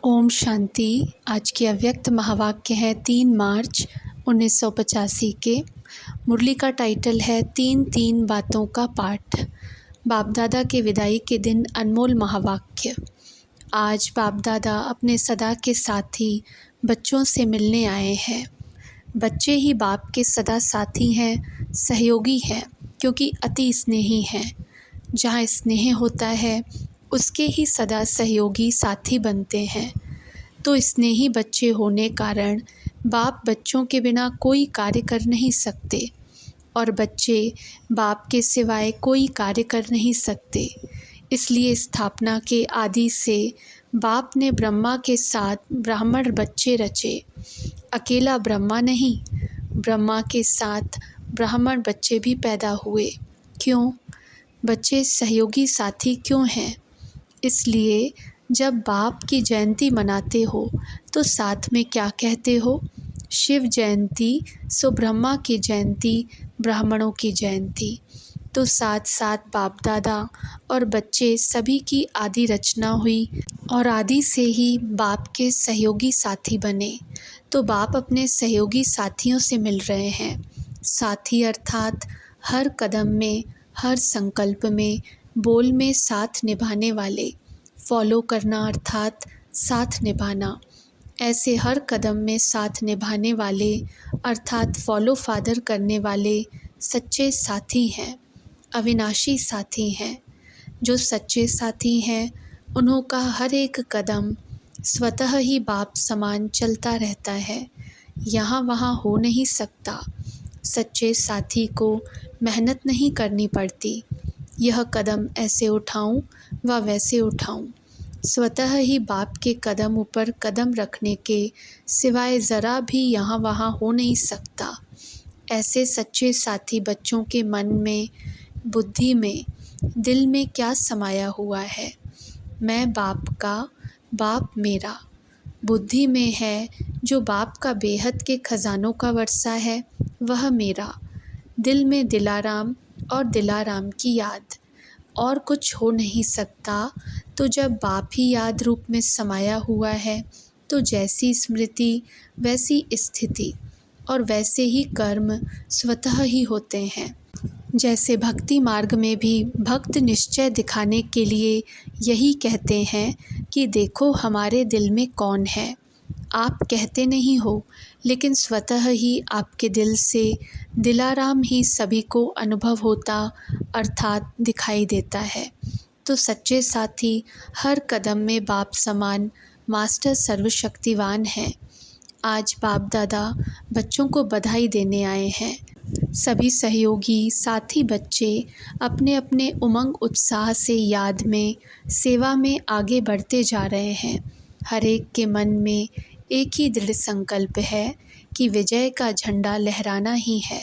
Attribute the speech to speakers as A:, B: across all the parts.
A: ओम शांति। आज के अव्यक्त महावाक्य है 3 मार्च 1985 के। मुरली का टाइटल है 3 बातों का पाठ। बाप दादा के विदाई के दिन अनमोल महावाक्य। आज बाप दादा अपने सदा के साथी बच्चों से मिलने आए हैं। बच्चे ही बाप के सदा साथी हैं, सहयोगी हैं, क्योंकि अति स्नेही हैं। जहाँ स्नेह होता है उसके ही सदा सहयोगी साथी बनते हैं। तो स्नेही बच्चे होने कारण बाप बच्चों के बिना कोई कार्य कर नहीं सकते और बच्चे बाप के सिवाय कोई कार्य कर नहीं सकते। इसलिए स्थापना के आदि से बाप ने ब्रह्मा के साथ ब्राह्मण बच्चे रचे। अकेला ब्रह्मा नहीं, ब्रह्मा के साथ ब्राह्मण बच्चे भी पैदा हुए। क्यों? बच्चे सहयोगी साथी क्यों हैं? इसलिए जब बाप की जयंती मनाते हो तो साथ में क्या कहते हो? शिव जयंती सो ब्रह्मा की जयंती, ब्राह्मणों की जयंती। तो साथ साथ बाप दादा और बच्चे सभी की आदि रचना हुई और आदि से ही बाप के सहयोगी साथी बने। तो बाप अपने सहयोगी साथियों से मिल रहे हैं। साथी अर्थात हर कदम में, हर संकल्प में, बोल में साथ निभाने वाले। फॉलो करना अर्थात साथ निभाना। ऐसे हर कदम में साथ निभाने वाले अर्थात फॉलो फादर करने वाले सच्चे साथी हैं, अविनाशी साथी हैं। जो सच्चे साथी हैं उन्हों का हर एक कदम स्वतः ही बाप समान चलता रहता है, यहाँ वहाँ हो नहीं सकता। सच्चे साथी को मेहनत नहीं करनी पड़ती, यह कदम ऐसे उठाऊं व वैसे उठाऊं। स्वतः ही बाप के कदम ऊपर कदम रखने के सिवाय ज़रा भी यहाँ वहाँ हो नहीं सकता। ऐसे सच्चे साथी बच्चों के मन में, बुद्धि में, दिल में क्या समाया हुआ है? मैं बाप का, बाप मेरा। बुद्धि में है जो बाप का बेहद के खजानों का वर्षा है, वह मेरा। दिल में दिलाराम और दिलाराम की याद। और कुछ हो नहीं सकता। तो जब बाप ही याद रूप में समाया हुआ है तो जैसी स्मृति वैसी स्थिति और वैसे ही कर्म स्वतः ही होते हैं। जैसे भक्ति मार्ग में भी भक्त निश्चय दिखाने के लिए यही कहते हैं कि देखो हमारे दिल में कौन है। आप कहते नहीं हो, लेकिन स्वतः ही आपके दिल से दिलाराम ही सभी को अनुभव होता अर्थात दिखाई देता है। तो सच्चे साथी हर कदम में बाप समान मास्टर सर्वशक्तिवान हैं। आज बाप दादा बच्चों को बधाई देने आए हैं। सभी सहयोगी साथी बच्चे अपने अपने उमंग उत्साह से याद में, सेवा में आगे बढ़ते जा रहे हैं। हर एक के मन में एक ही दृढ़ संकल्प है कि विजय का झंडा लहराना ही है।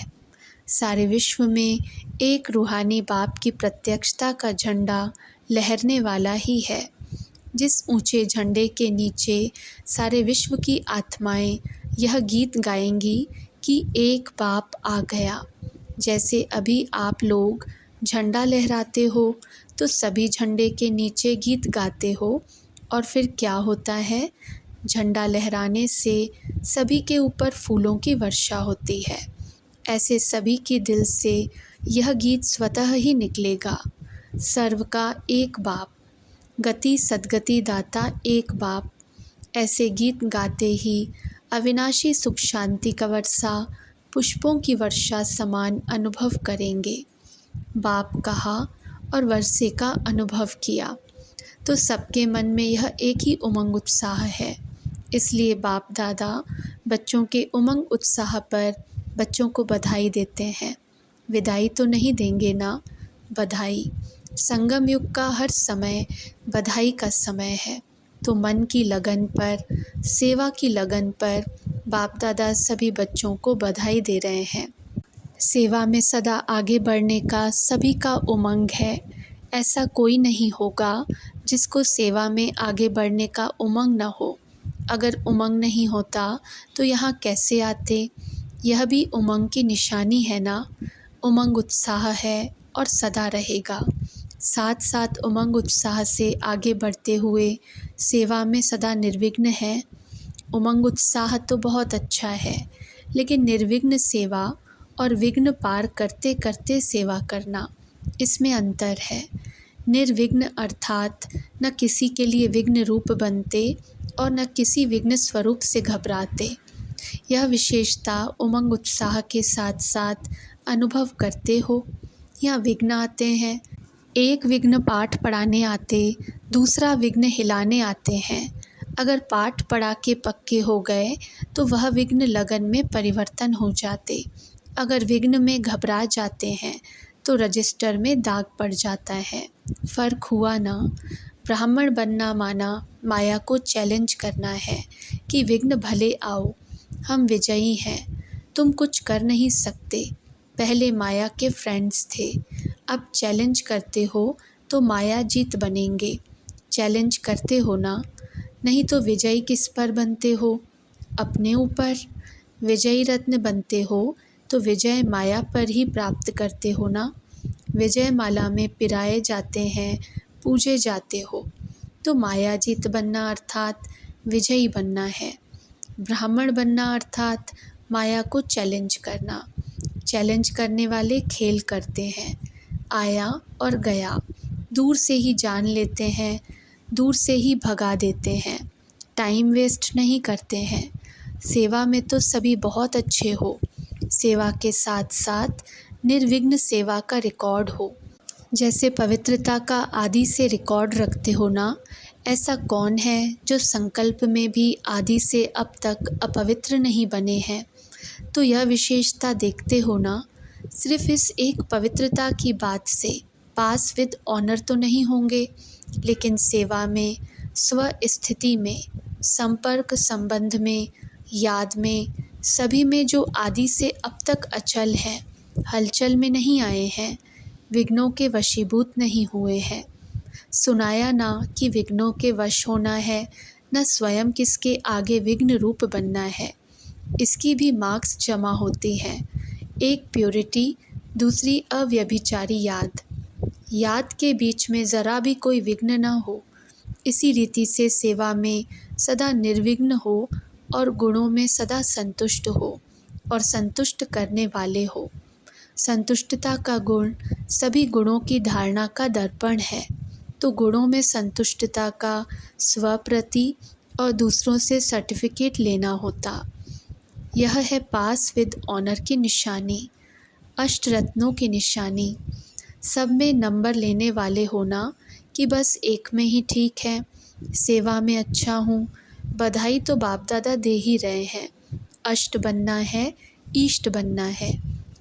A: सारे विश्व में एक रूहानी बाप की प्रत्यक्षता का झंडा लहरने वाला ही है। जिस ऊंचे झंडे के नीचे सारे विश्व की आत्माएं यह गीत गाएंगी कि एक बाप आ गया। जैसे अभी आप लोग झंडा लहराते हो तो सभी झंडे के नीचे गीत गाते हो और फिर क्या होता है? झंडा लहराने से सभी के ऊपर फूलों की वर्षा होती है। ऐसे सभी के दिल से यह गीत स्वतः ही निकलेगा। सर्व का एक बाप, गति सद्गति दाता एक बाप। ऐसे गीत गाते ही अविनाशी सुख शांति का वर्षा, पुष्पों की वर्षा समान अनुभव करेंगे। बाप कहा और वर्षे का अनुभव किया तो सबके मन में यह एक ही उमंग उत्साह है। इसलिए बाप दादा बच्चों के उमंग उत्साह पर बच्चों को बधाई देते हैं। विदाई तो नहीं देंगे ना? बधाई। संगम युग का हर समय बधाई का समय है। तो मन की लगन पर, सेवा की लगन पर बाप दादा सभी बच्चों को बधाई दे रहे हैं। सेवा में सदा आगे बढ़ने का सभी का उमंग है। ऐसा कोई नहीं होगा जिसको सेवा में आगे बढ़ने का उमंग न हो। अगर उमंग नहीं होता तो यहाँ कैसे आते? यह भी उमंग की निशानी है ना। उमंग उत्साह है और सदा रहेगा। साथ साथ उमंग उत्साह से आगे बढ़ते हुए सेवा में सदा निर्विघ्न है। उमंग उत्साह तो बहुत अच्छा है, लेकिन निर्विघ्न सेवा और विघ्न पार करते करते सेवा करना, इसमें अंतर है। निर्विघ्न अर्थात न किसी के लिए विघ्न रूप बनते और न किसी विघ्न स्वरूप से घबराते। यह विशेषता उमंग उत्साह के साथ साथ अनुभव करते हो। यहाँ विघ्न आते हैं, एक विघ्न पाठ पढ़ाने आते, दूसरा विघ्न हिलाने आते हैं। अगर पाठ पढ़ा के पक्के हो गए तो वह विघ्न लगन में परिवर्तन हो जाते। अगर विघ्न में घबरा जाते हैं तो रजिस्टर में दाग पड़ जाता है। फ़र्क हुआ ना। ब्राह्मण बनना माना माया को चैलेंज करना है कि विघ्न भले आओ, हम विजयी हैं, तुम कुछ कर नहीं सकते। पहले माया के फ्रेंड्स थे, अब चैलेंज करते हो तो माया जीत बनेंगे। चैलेंज करते हो ना, नहीं तो विजयी किस पर बनते हो? अपने ऊपर। विजयी रत्न बनते हो तो विजय माया पर ही प्राप्त करते हो ना। विजय माला में पिराए जाते हैं, पूजे जाते हो। तो माया जीत बनना अर्थात विजयी बनना है। ब्राह्मण बनना अर्थात माया को चैलेंज करना। चैलेंज करने वाले खेल करते हैं, आया और गया, दूर से ही जान लेते हैं, दूर से ही भगा देते हैं, टाइम वेस्ट नहीं करते हैं। सेवा में तो सभी बहुत अच्छे हो, सेवा के साथ साथ निर्विघ्न सेवा का रिकॉर्ड हो। जैसे पवित्रता का आदि से रिकॉर्ड रखते हो ना, ऐसा कौन है जो संकल्प में भी आदि से अब तक अपवित्र नहीं बने हैं? तो यह विशेषता देखते हो ना। सिर्फ इस एक पवित्रता की बात से पास विद ऑनर तो नहीं होंगे, लेकिन सेवा में, स्व स्थिति में, संपर्क संबंध में, याद में, सभी में जो आदि से अब तक अचल हैं, हलचल में नहीं आए हैं, विघ्नों के वशीभूत नहीं हुए हैं। सुनाया ना कि विघ्नों के वश होना है, न स्वयं किसके आगे विघ्न रूप बनना है। इसकी भी मार्क्स जमा होती हैं। एक प्योरिटी, दूसरी अव्यभिचारी याद। याद के बीच में ज़रा भी कोई विघ्न न हो। इसी रीति से सेवा में सदा निर्विघ्न हो और गुणों में सदा संतुष्ट हो और संतुष्ट करने वाले हो। संतुष्टता का गुण सभी गुणों की धारणा का दर्पण है। तो गुणों में संतुष्टता का स्वप्रति और दूसरों से सर्टिफिकेट लेना होता। यह है पास विद ऑनर की निशानी, अष्टरत्नों की निशानी। सब में नंबर लेने वाले होना कि बस एक में ही ठीक है, सेवा में अच्छा हूँ। बधाई तो बाप दादा दे ही रहे हैं। अष्ट बनना है, इष्ट बनना है।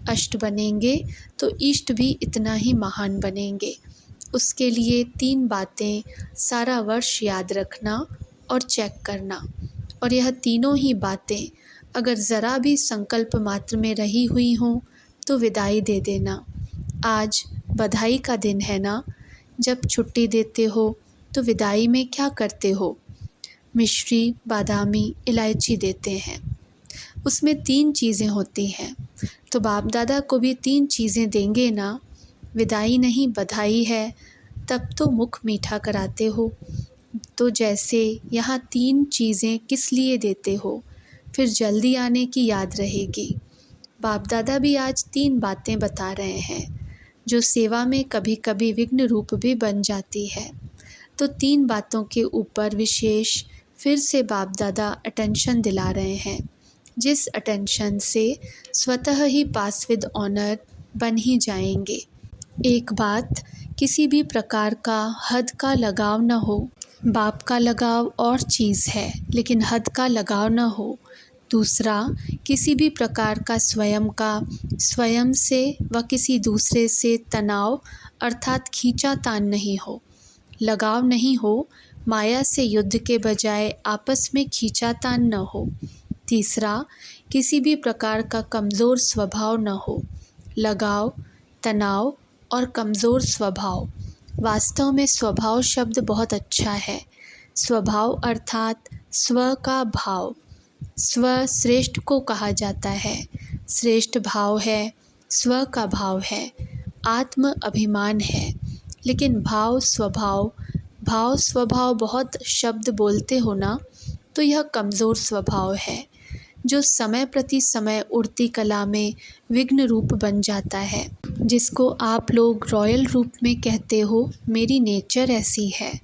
A: अष्ट बनेंगे तो इष्ट भी इतना ही महान बनेंगे। उसके लिए 3 बातें सारा वर्ष याद रखना और चेक करना। और यह तीनों ही बातें अगर ज़रा भी संकल्प मात्र में रही हुई हों तो विदाई दे देना। आज बधाई का दिन है ना। जब छुट्टी देते हो तो विदाई में क्या करते हो? मिश्री, बादामी, इलायची देते हैं। उसमें 3 चीज़ें होती हैं, तो बाप दादा को भी 3 चीज़ें देंगे ना। विदाई नहीं बधाई है, तब तो मुख मीठा कराते हो। तो जैसे यहाँ 3 चीज़ें किस लिए देते हो, फिर जल्दी आने की याद रहेगी। बाप दादा भी आज 3 बातें बता रहे हैं जो सेवा में कभी कभी विघ्न रूप भी बन जाती है। तो 3 बातों के ऊपर विशेष फिर से बाप दादा अटेंशन दिला रहे हैं, जिस अटेंशन से स्वतः ही पास विद ऑनर बन ही जाएंगे। एक बात, किसी भी प्रकार का हद का लगाव न हो। बाप का लगाव और चीज़ है, लेकिन हद का लगाव न हो। दूसरा, किसी भी प्रकार का स्वयं से व किसी दूसरे से तनाव अर्थात खींचातान नहीं हो। लगाव नहीं हो, माया से युद्ध के बजाय आपस में खींचातान न हो। तीसरा, किसी भी प्रकार का कमज़ोर स्वभाव न हो। लगाव, तनाव और कमज़ोर स्वभाव। वास्तव में स्वभाव शब्द बहुत अच्छा है। स्वभाव अर्थात स्व का भाव। स्व श्रेष्ठ को कहा जाता है। श्रेष्ठ भाव है, स्व का भाव है, आत्म अभिमान है। लेकिन भाव स्वभाव बहुत शब्द बोलते हो ना, तो यह कमज़ोर स्वभाव है जो समय प्रति समय उड़ती कला में विघ्न रूप बन जाता है, जिसको आप लोग रॉयल रूप में कहते हो। मेरी नेचर ऐसी है।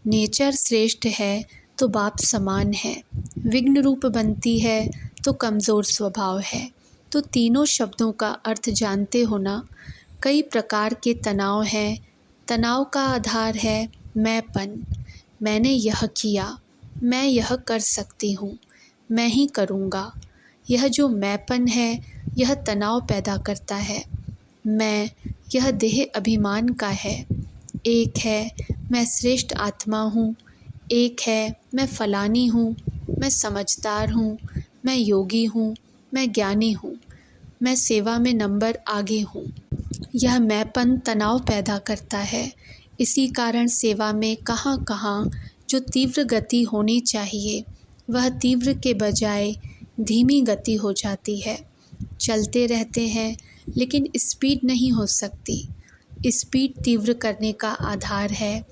A: नेचर श्रेष्ठ है तो बाप समान है, विघ्न रूप बनती है तो कमज़ोर स्वभाव है। तो तीनों शब्दों का अर्थ जानते हो ना। कई प्रकार के तनाव हैं। तनाव का आधार है मैंपन। मैंने यह किया, मैं यह कर सकती हूँ, मैं ही करूँगा। यह जो मैंपन है यह तनाव पैदा करता है। मैं, यह देह अभिमान का है। एक है मैं श्रेष्ठ आत्मा हूँ, एक है मैं फलानी हूँ, मैं समझदार हूँ, मैं योगी हूँ, मैं ज्ञानी हूँ, मैं सेवा में नंबर आगे हूँ। यह मैंपन तनाव पैदा करता है। इसी कारण सेवा में कहाँ कहाँ जो तीव्र गति होनी चाहिए वह तीव्र के बजाय धीमी गति हो जाती है। चलते रहते हैं लेकिन स्पीड नहीं हो सकती। स्पीड तीव्र करने का आधार है।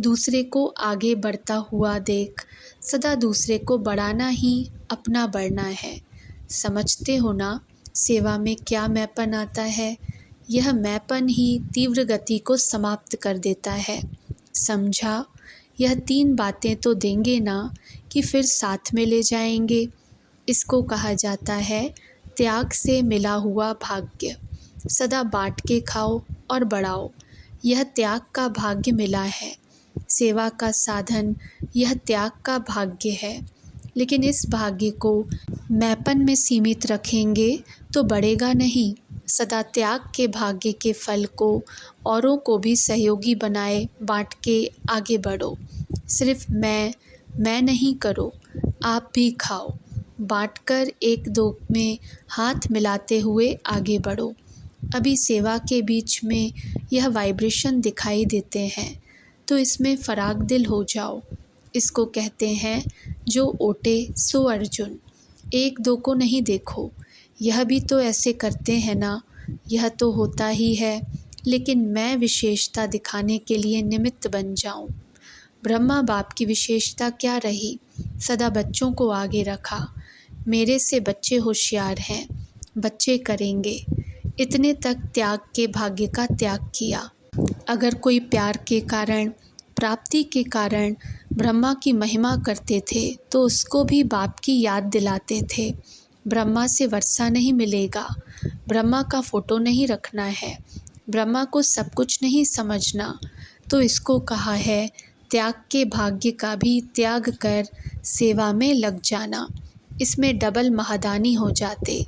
A: दूसरे को आगे बढ़ता हुआ देख सदा दूसरे को बढ़ाना ही अपना बढ़ना है। समझते हो ना सेवा में क्या मैंपन आता है। यह मैंपन ही तीव्र गति को समाप्त कर देता है। समझा। यह तीन बातें तो देंगे ना कि फिर साथ में ले जाएंगे। इसको कहा जाता है त्याग से मिला हुआ भाग्य। सदा बांट के खाओ और बढ़ाओ, यह त्याग का भाग्य मिला है। सेवा का साधन यह त्याग का भाग्य है। लेकिन इस भाग्य को मैंपन में सीमित रखेंगे तो बढ़ेगा नहीं। सदा त्याग के भाग्य के फल को औरों को भी सहयोगी बनाए बांट के आगे बढ़ो। सिर्फ मैं नहीं करो, आप भी खाओ। बांटकर एक दो में हाथ मिलाते हुए आगे बढ़ो। अभी सेवा के बीच में यह वाइब्रेशन दिखाई देते हैं तो इसमें फराग दिल हो जाओ। इसको कहते हैं जो ओटे सो अर्जुन। एक दो को नहीं देखो, यह भी तो ऐसे करते हैं ना। यह तो होता ही है, लेकिन मैं विशेषता दिखाने के लिए निमित्त बन जाऊं। ब्रह्मा बाप की विशेषता क्या रही, सदा बच्चों को आगे रखा। मेरे से बच्चे होशियार हैं, बच्चे करेंगे। इतने तक त्याग के भाग्य का त्याग किया। अगर कोई प्यार के कारण, प्राप्ति के कारण ब्रह्मा की महिमा करते थे तो उसको भी बाप की याद दिलाते थे। ब्रह्मा से वर्षा नहीं मिलेगा, ब्रह्मा का फ़ोटो नहीं रखना है, ब्रह्मा को सब कुछ नहीं समझना। तो इसको कहा है त्याग के भाग्य का भी त्याग कर सेवा में लग जाना। इसमें डबल महादानी हो जाते।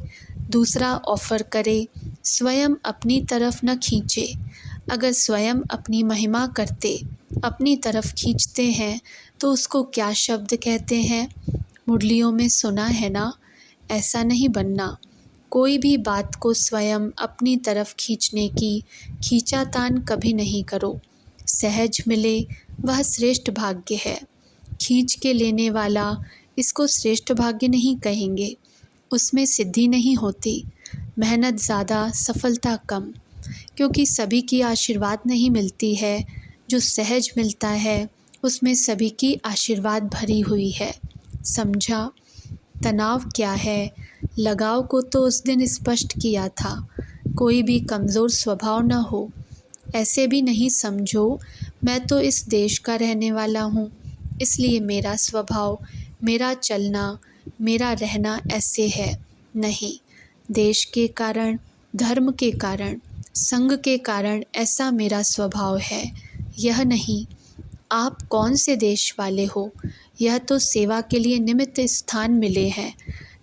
A: दूसरा ऑफ़र करे, स्वयं अपनी तरफ न खींचे। अगर स्वयं अपनी महिमा करते, अपनी तरफ खींचते हैं तो उसको क्या शब्द कहते हैं। मुरलियों में सुना है ना, ऐसा नहीं बनना। कोई भी बात को स्वयं अपनी तरफ खींचने की खींचातान कभी नहीं करो। सहज मिले वह श्रेष्ठ भाग्य है। खींच के लेने वाला इसको श्रेष्ठ भाग्य नहीं कहेंगे। उसमें सिद्धि नहीं होती। मेहनत ज़्यादा, सफलता कम, क्योंकि सभी की आशीर्वाद नहीं मिलती है। जो सहज मिलता है उसमें सभी की आशीर्वाद भरी हुई है। समझा। तनाव क्या है, लगाव को तो उस दिन स्पष्ट किया था। कोई भी कमज़ोर स्वभाव न हो। ऐसे भी नहीं समझो मैं तो इस देश का रहने वाला हूँ, इसलिए मेरा स्वभाव, मेरा चलना, मेरा रहना ऐसे है। नहीं, देश के कारण, धर्म के कारण, संग के कारण ऐसा मेरा स्वभाव है, यह नहीं। आप कौन से देश वाले हो, यह तो सेवा के लिए निमित्त स्थान मिले हैं।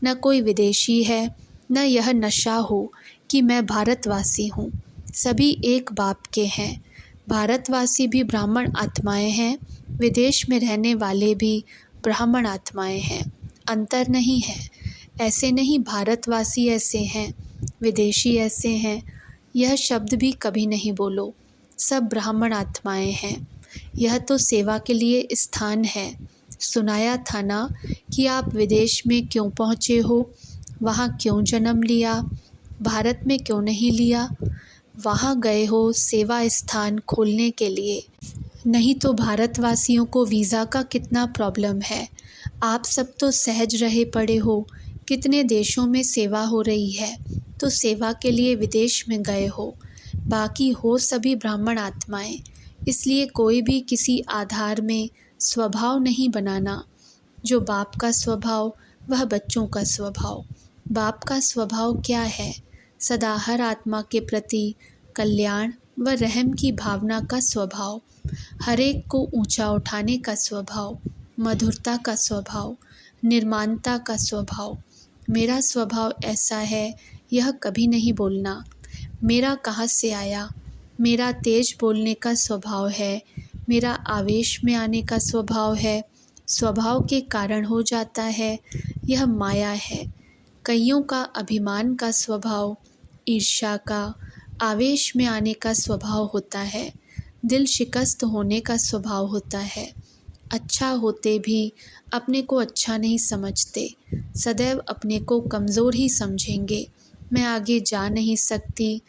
A: न कोई विदेशी है, न यह नशा हो कि मैं भारतवासी हूँ। सभी एक बाप के हैं। भारतवासी भी ब्राह्मण आत्माएं हैं, विदेश में रहने वाले भी ब्राह्मण आत्माएं हैं। अंतर नहीं है। ऐसे नहीं भारतवासी ऐसे हैं, विदेशी ऐसे हैं, यह शब्द भी कभी नहीं बोलो। सब ब्राह्मण आत्माएं हैं। यह तो सेवा के लिए स्थान है। सुनाया था ना कि आप विदेश में क्यों पहुँचे हो, वहाँ क्यों जन्म लिया, भारत में क्यों नहीं लिया। वहाँ गए हो सेवा स्थान खोलने के लिए। नहीं तो भारतवासियों को वीज़ा का कितना प्रॉब्लम है। आप सब तो सहज रहे पड़े हो, कितने देशों में सेवा हो रही है, तो सेवा के लिए विदेश में गए हो। बाकी हो सभी ब्राह्मण आत्माएं, इसलिए कोई भी किसी आधार में स्वभाव नहीं बनाना। जो बाप का स्वभाव वह बच्चों का स्वभाव। बाप का स्वभाव क्या है? सदा हर आत्मा के प्रति कल्याण व रहम की भावना का स्वभाव, हर एक को ऊंचा उठाने का स्वभाव, मधुरता का स्वभाव, निर्माणता का स्वभाव। मेरा स्वभाव ऐसा है, यह कभी नहीं बोलना मेरा कहाँ से आया। मेरा तेज बोलने का स्वभाव है, मेरा आवेश में आने का स्वभाव है। स्वभाव के कारण हो जाता है, यह माया है। कईयों का अभिमान का स्वभाव, ईर्ष्या का, आवेश में आने का स्वभाव होता है, दिल शिकस्त होने का स्वभाव होता है। अच्छा होते भी अपने को अच्छा नहीं समझते, सदैव अपने को कमज़ोर ही समझेंगे। मैं आगे जा नहीं सकती,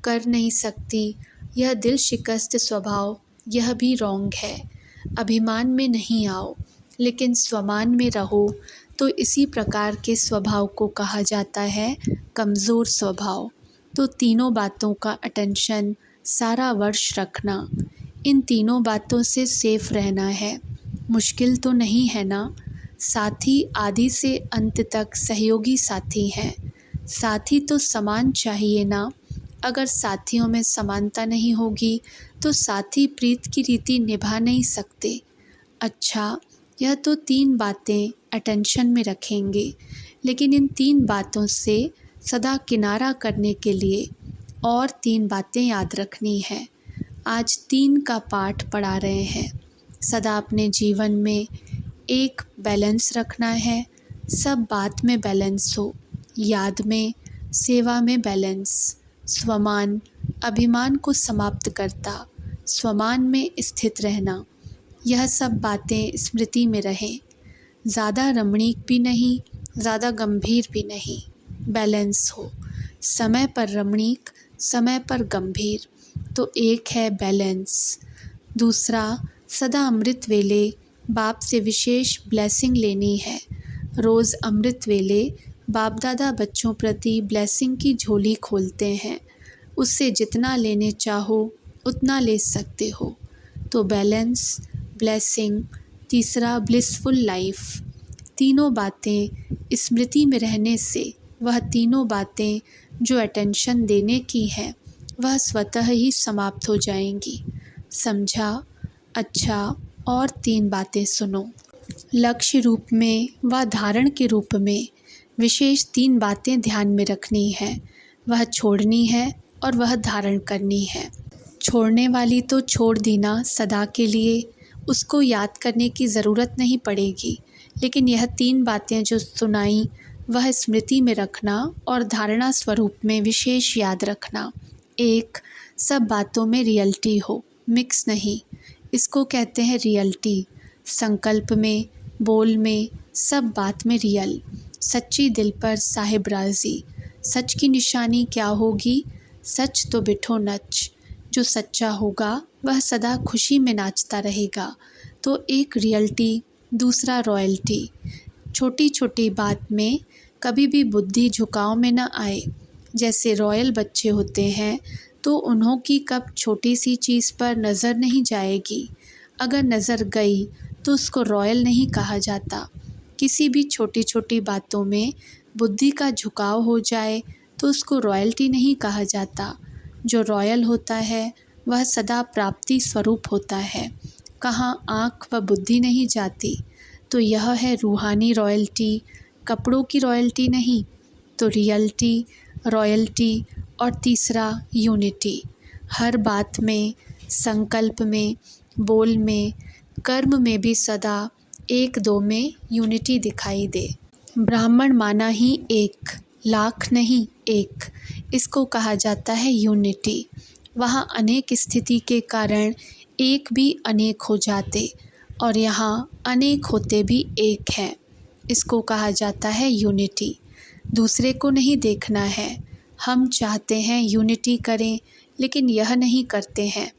A: कर नहीं सकती, यह दिल शिकस्त स्वभाव, यह भी रॉन्ग है। अभिमान में नहीं आओ, लेकिन स्वमान में रहो, तो इसी प्रकार के स्वभाव को कहा जाता है कमज़ोर स्वभाव। तो तीनों बातों का अटेंशन सारा वर्ष रखना, इन तीनों बातों से सेफ रहना है। मुश्किल तो नहीं है ना? साथी आदि से अंत तक सहयोगी साथी हैं। साथी तो समान चाहिए ना? अगर साथियों में समानता नहीं होगी तो साथी प्रीत की रीति निभा नहीं सकते। अच्छा, यह तो 3 बातें अटेंशन में रखेंगे, लेकिन इन 3 बातों से सदा किनारा करने के लिए और 3 बातें याद रखनी है। आज 3 का पाठ पढ़ा रहे हैं। सदा अपने जीवन में एक बैलेंस रखना है, सब बात में बैलेंस हो, याद में, सेवा में बैलेंस, स्वमान अभिमान को समाप्त करता, स्वमान में स्थित रहना, यह सब बातें स्मृति में रहें। ज़्यादा रमणीक भी नहीं, ज़्यादा गंभीर भी नहीं, बैलेंस हो, समय पर रमणीक, समय पर गंभीर, तो एक है बैलेंस। दूसरा, सदा अमृत वेले बाप से विशेष ब्लेसिंग लेनी है। रोज़ अमृत वेले बाप दादा बच्चों प्रति ब्लेसिंग की झोली खोलते हैं, उससे जितना लेने चाहो उतना ले सकते हो। तो बैलेंस, ब्लेसिंग, तीसरा ब्लिसफुल लाइफ। तीनों बातें स्मृति में रहने से वह तीनों बातें जो अटेंशन देने की है वह स्वतः ही समाप्त हो जाएंगी। समझा? अच्छा, और 3 बातें सुनो। लक्ष्य रूप में व धारण के रूप में विशेष 3 बातें ध्यान में रखनी है। वह छोड़नी है और वह धारण करनी है। छोड़ने वाली तो छोड़ दी ना सदा के लिए, उसको याद करने की ज़रूरत नहीं पड़ेगी, लेकिन यह 3 बातें जो सुनाई वह स्मृति में रखना और धारणा स्वरूप में विशेष याद रखना। 1, सब बातों में रियलिटी हो, मिक्स नहीं, इसको कहते हैं रियलिटी। संकल्प में, बोल में, सब बात में रियल, सच्ची दिल पर साहिब राजी। सच की निशानी क्या होगी? सच तो बिठो नच। जो सच्चा होगा वह सदा खुशी में नाचता रहेगा। तो एक रियलिटी, दूसरा रॉयल्टी। छोटी छोटी बात में कभी भी बुद्धि झुकाव में न आए। जैसे रॉयल बच्चे होते हैं तो उन्हों की कब छोटी सी चीज़ पर नज़र नहीं जाएगी। अगर नज़र गई तो उसको रॉयल नहीं कहा जाता। किसी भी छोटी छोटी बातों में बुद्धि का झुकाव हो जाए तो उसको रॉयल्टी नहीं कहा जाता। जो रॉयल होता है वह सदा प्राप्ति स्वरूप होता है, कहाँ आँख व बुद्धि नहीं जाती। तो यह है रूहानी रॉयल्टी, कपड़ों की रॉयल्टी नहीं। तो रियलिटी, रॉयल्टी और तीसरा यूनिटी। हर बात में, संकल्प में, बोल में, कर्म में भी सदा 1-2 में यूनिटी दिखाई दे। ब्राह्मण माना ही एक, लाख नहीं एक, इसको कहा जाता है यूनिटी। वहाँ अनेक स्थिति के कारण एक भी अनेक हो जाते और यहाँ अनेक होते भी एक हैं, इसको कहा जाता है यूनिटी। दूसरे को नहीं देखना है, हम चाहते हैं यूनिटी करें लेकिन यह नहीं करते हैं।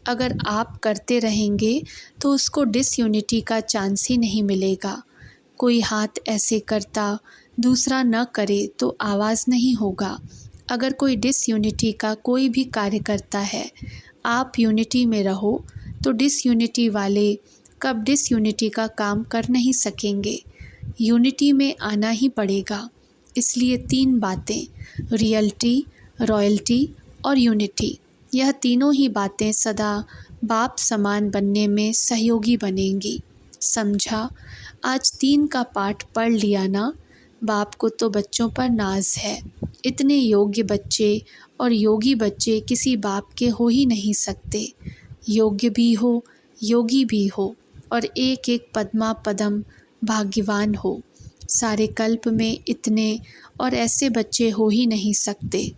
A: अगर आप करते रहेंगे तो उसको डिसयूनिटी का चांस ही नहीं मिलेगा। कोई हाथ ऐसे करता दूसरा न करे तो आवाज़ नहीं होगा। अगर कोई डिसयूनिटी का कोई भी कार्य करता है, आप यूनिटी में रहो तो डिसयूनिटी वाले कब डिसयूनिटी का काम कर नहीं सकेंगे। यूनिटी में आना ही पड़ेगा। इसलिए 3 बातें, रियलिटी, रॉयल्टी और यूनिटी, यह तीनों ही बातें सदा बाप समान बनने में सहयोगी बनेंगी। समझा? आज 3 का पाठ पढ़ लिया ना? बाप को तो बच्चों पर नाज है। इतने योग्य बच्चे और योगी बच्चे किसी बाप के हो ही नहीं सकते। योग्य भी हो, योगी भी हो और एक एक पद्मा पदम भाग्यवान हो। सारे कल्प में इतने और ऐसे बच्चे हो ही नहीं सकते।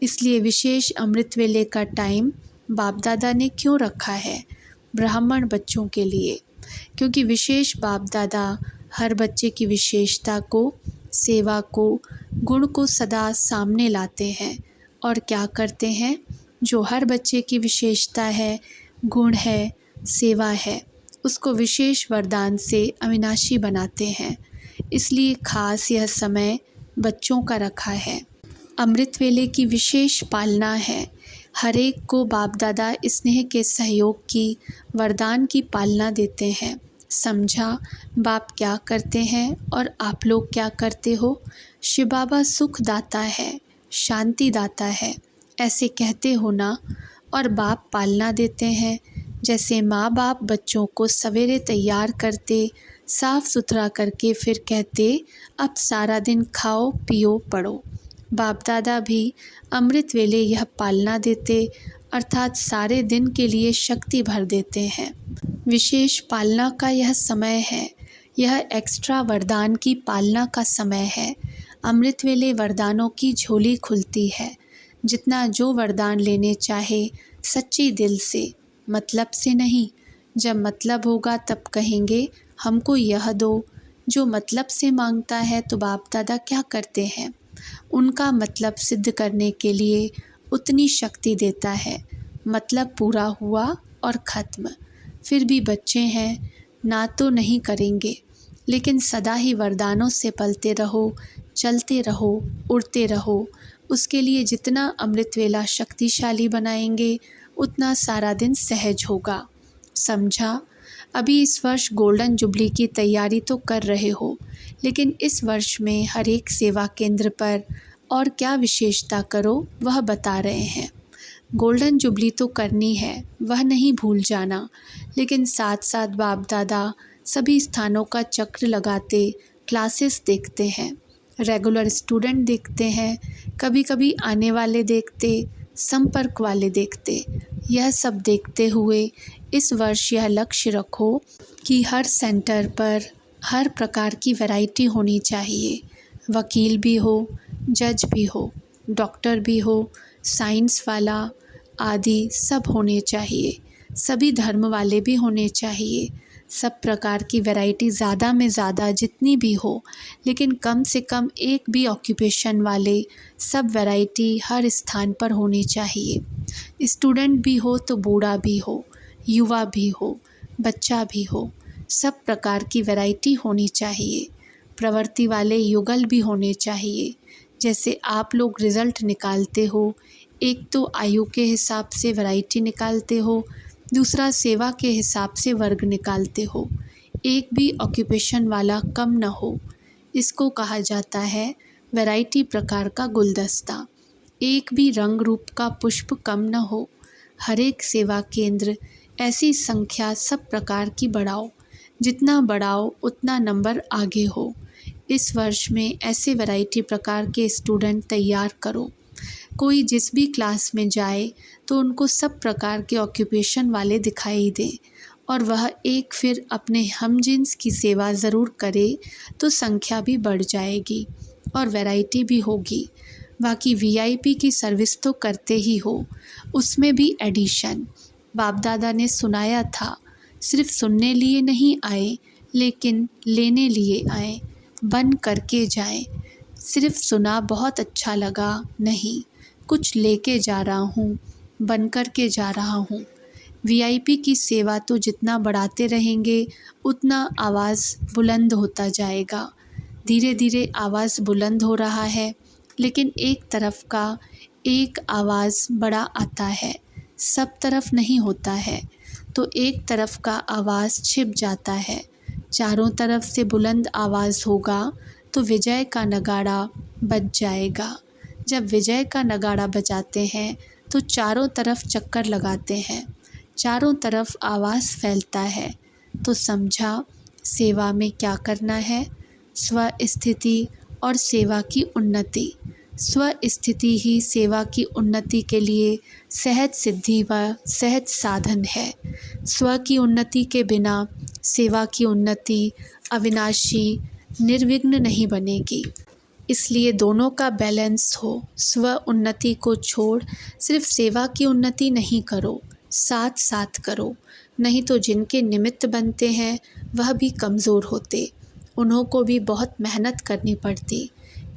A: इसलिए विशेष अमृत वेले का टाइम बाप दादा ने क्यों रखा है? ब्राह्मण बच्चों के लिए। क्योंकि विशेष बाप दादा हर बच्चे की विशेषता को, सेवा को, गुण को सदा सामने लाते हैं और क्या करते हैं? जो हर बच्चे की विशेषता है, गुण है, सेवा है, उसको विशेष वरदान से अविनाशी बनाते हैं। इसलिए खास यह समय बच्चों का रखा है। अमृत वेले की विशेष पालना है। हर एक को बाप दादा स्नेह के सहयोग की, वरदान की पालना देते हैं। समझा? बाप क्या करते हैं और आप लोग क्या करते हो? शिव बाबा सुख दाता है, शांति दाता है, ऐसे कहते हो ना? और बाप पालना देते हैं। जैसे माँ बाप बच्चों को सवेरे तैयार करते, साफ़ सुथरा करके फिर कहते अब सारा दिन खाओ पियो पढ़ो। बाप दादा भी अमृत वेले यह पालना देते, अर्थात सारे दिन के लिए शक्ति भर देते हैं। विशेष पालना का यह समय है। यह एक्स्ट्रा वरदान की पालना का समय है। अमृत वेले वरदानों की झोली खुलती है। जितना जो वरदान लेने चाहे सच्ची दिल से, मतलब से नहीं। जब मतलब होगा तब कहेंगे हमको यह दो। जो मतलब से मांगता है तो बाप दादा क्या करते हैं? उनका मतलब सिद्ध करने के लिए उतनी शक्ति देता है। मतलब पूरा हुआ और ख़त्म। फिर भी बच्चे हैं, ना तो नहीं करेंगे, लेकिन सदा ही वरदानों से पलते रहो, चलते रहो, उड़ते रहो। उसके लिए जितना अमृत वेला शक्तिशाली बनाएंगे उतना सारा दिन सहज होगा। समझा? अभी इस वर्ष गोल्डन जुबली की तैयारी तो कर रहे हो, लेकिन इस वर्ष में हर एक सेवा केंद्र पर और क्या विशेषता करो वह बता रहे हैं। गोल्डन जुबली तो करनी है, वह नहीं भूल जाना, लेकिन साथ साथ बाप दादा सभी स्थानों का चक्र लगाते क्लासेस देखते हैं, रेगुलर स्टूडेंट देखते हैं, कभी कभी आने वाले देखते, संपर्क वाले देखते। यह सब देखते हुए इस वर्ष यह लक्ष्य रखो कि हर सेंटर पर हर प्रकार की वैरायटी होनी चाहिए। वकील भी हो, जज भी हो, डॉक्टर भी हो, साइंस वाला आदि सब होने चाहिए। सभी धर्म वाले भी होने चाहिए। सब प्रकार की वैरायटी ज़्यादा में ज़्यादा जितनी भी हो, लेकिन कम से कम एक भी ऑक्यूपेशन वाले सब वैरायटी हर स्थान पर होनी चाहिए। स्टूडेंट भी हो तो बूढ़ा भी हो, युवा भी हो, बच्चा भी हो, सब प्रकार की वैरायटी होनी चाहिए। प्रवृत्ति वाले युगल भी होने चाहिए। जैसे आप लोग रिज़ल्ट निकालते हो, एक तो आयु के हिसाब से वैरायटी निकालते हो, दूसरा सेवा के हिसाब से वर्ग निकालते हो। एक भी ऑक्यूपेशन वाला कम न हो। इसको कहा जाता है वैरायटी प्रकार का गुलदस्ता। एक भी रंग रूप का पुष्प कम न हो। हर एक सेवा केंद्र ऐसी संख्या सब प्रकार की बढ़ाओ। जितना बढ़ाओ उतना नंबर आगे हो। इस वर्ष में ऐसे वैरायटी प्रकार के स्टूडेंट तैयार करो। कोई जिस भी क्लास में जाए तो उनको सब प्रकार के ऑक्यूपेशन वाले दिखाई दें और वह एक फिर अपने हमजिन्स की सेवा ज़रूर करे तो संख्या भी बढ़ जाएगी और वैरायटी भी होगी। बाकी वीआईपी की सर्विस तो करते ही हो, उसमें भी एडिशन। बाप दादा ने सुनाया था, सिर्फ सुनने लिए नहीं आए लेकिन लेने लिए आए, बन करके जाएं। सिर्फ सुना बहुत अच्छा लगा नहीं, कुछ लेके जा रहा हूँ, बनकर के जा रहा हूँ। वीआईपी की सेवा तो जितना बढ़ाते रहेंगे उतना आवाज़ बुलंद होता जाएगा। धीरे धीरे आवाज़ बुलंद हो रहा है, लेकिन एक तरफ का एक आवाज़ बड़ा आता है, सब तरफ नहीं होता है। तो एक तरफ का आवाज़ छिप जाता है। चारों तरफ से बुलंद आवाज़ होगा तो विजय का नगाड़ा बज जाएगा। जब विजय का नगाड़ा बजाते हैं तो चारों तरफ चक्कर लगाते हैं, चारों तरफ आवाज़ फैलता है। तो समझा सेवा में क्या करना है? स्व स्थिति और सेवा की उन्नति। स्व स्थिति ही सेवा की उन्नति के लिए सहज सिद्धि व सहज साधन है। स्व की उन्नति के बिना सेवा की उन्नति अविनाशी निर्विघ्न नहीं बनेगी। इसलिए दोनों का बैलेंस हो। स्व उन्नति को छोड़ सिर्फ सेवा की उन्नति नहीं करो, साथ साथ करो, नहीं तो जिनके निमित्त बनते हैं वह भी कमज़ोर होते, उन्हों को भी बहुत मेहनत करनी पड़ती।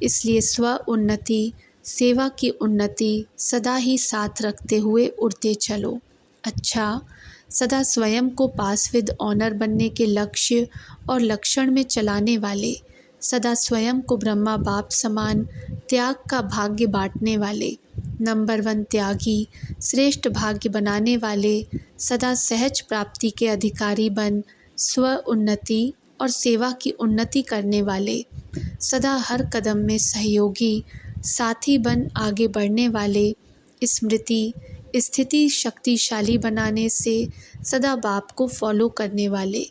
A: इसलिए स्व उन्नति, सेवा की उन्नति सदा ही साथ रखते हुए उड़ते चलो। अच्छा, सदा स्वयं को पास विद ऑनर बनने के लक्ष्य और लक्षण में चलाने वाले, सदा स्वयं को ब्रह्मा बाप समान त्याग का भाग्य बांटने वाले, नंबर 1 त्यागी, श्रेष्ठ भाग्य बनाने वाले, सदा सहज प्राप्ति के अधिकारी बन स्व उन्नति और सेवा की उन्नति करने वाले, सदा हर कदम में सहयोगी साथी बन आगे बढ़ने वाले, स्मृति स्थिति शक्तिशाली बनाने से सदा बाप को फॉलो करने वाले,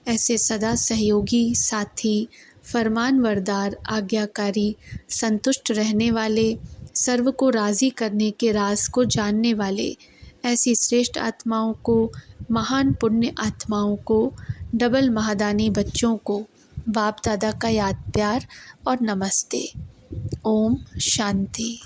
A: ऐसे सदा सहयोगी साथी, फरमानवरदार, आज्ञाकारी, संतुष्ट रहने वाले, सर्व को राज़ी करने के राज को जानने वाले, ऐसी श्रेष्ठ आत्माओं को, महान पुण्य आत्माओं को, डबल महादानी बच्चों को बाप दादा का याद प्यार और नमस्ते। ओम शांति।